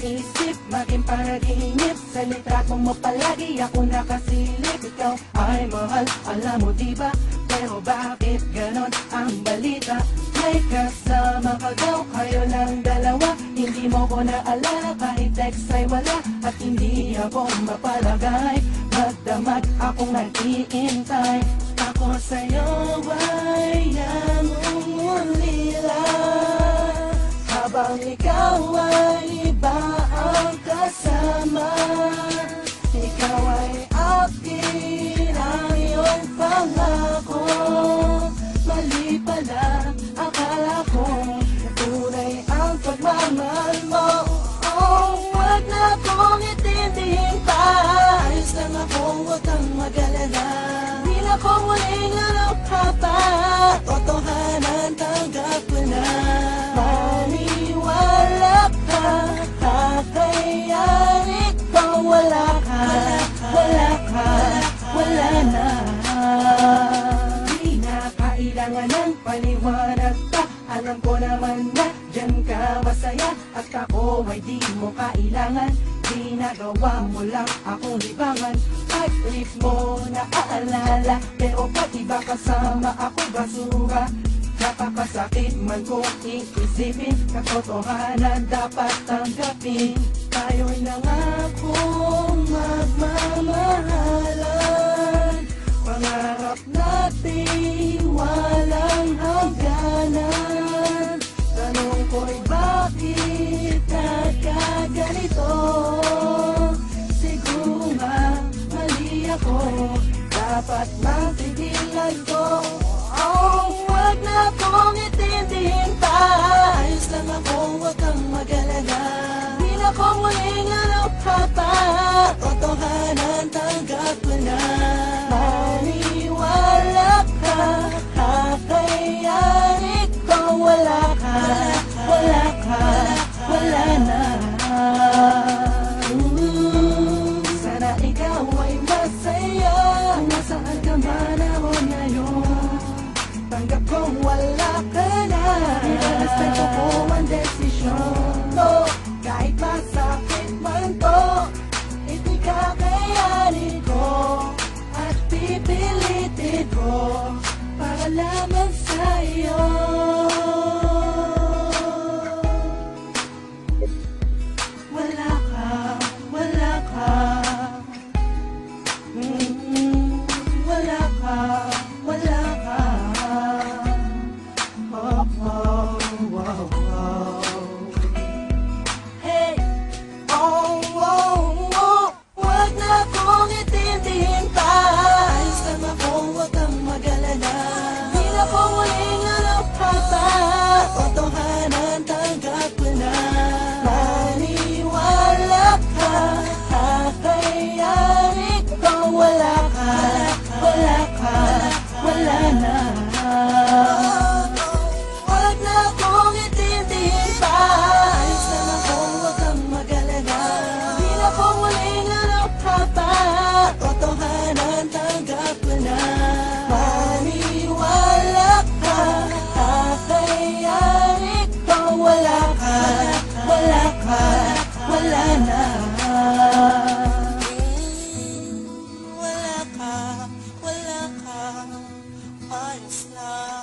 isip, maging panaginip. Sa litrato mo palagi ako nakasilip. Ikaw ay mahal, alam mo diba? Pero bakit ganon ang balita? May kasama ka daw, kayo lang dalawa. Hindi mo ko naalala, kahit text ay wala. At hindi ako mapalagay, magdamag akong nag-iintay. Ako sa'yo ay nangungulila, habang ikaw ay iba ang kasama. Ikaw ay akin, ang iyong pangako. Mali pala, akala ko tunay ang pagmamahal mo. Oh, wag na kong itindihin pa. Ayos lang ako, wag kang mag-alala. Di na ko muling alokha pa. Totohanan, tanggap ko na. Maniwala ka, kakayanin ko. Wala ka, wala ka, wala na. Di na kailangan ng paliwanag pa. Alam ko naman na dyan ka masaya. At ako ay di mo kailangan. Ginagawa mo lang akong libangan. Pag-trip mo naaalala, pero pag iba kasama ako basura. Napakasakit man kung iisipin, katotohanan dapat tanggapin. Tayo'y nangakong magmamahalan. Pangarap natin walang hangganan. Tanong ko'y bakit nagkaganito? Siguro nga mali ako, dapat matigilan ko. Oh, wag na kong itindihin pa. Ayos lang ako, wag kang mag-alala. Di na ko muling alokha pa. Totohanan, tanggap ko na. Maniwala ka, kakayanin ko. Wala ka, wala ka, wala na. Sana ikaw ay masaya. Nasaan ka man ako ngayon? Tanggap kong wala ka na. Irerespeto ko ang desisyon mo. Kahit masakit man to, ito'y kakayanin ko. At pipilitin ko para lamang sa'yo. Wala ka, wala ka. Wala ka, wala ka. Oh, oh, oh, oh. Hey, oh, oh, oh. Wag na kong itindihin pa. Ayos lang ako, wag kang mag-alala. Di na ko muling alokha pa. Totohanan, tanggap ko na. Maniwala ka, kakayanin ko. Wala ka, wala ka, wala na. Wag na kong itindihin pa. Ayos lang ako, wag kang mag-alala. Di na ko muling alokha pa. Totohanan, tanggap ko na. Maniwala ka, kakayanin ko. Wala ka, wala ka, wala na. Wala ka, ayos lang.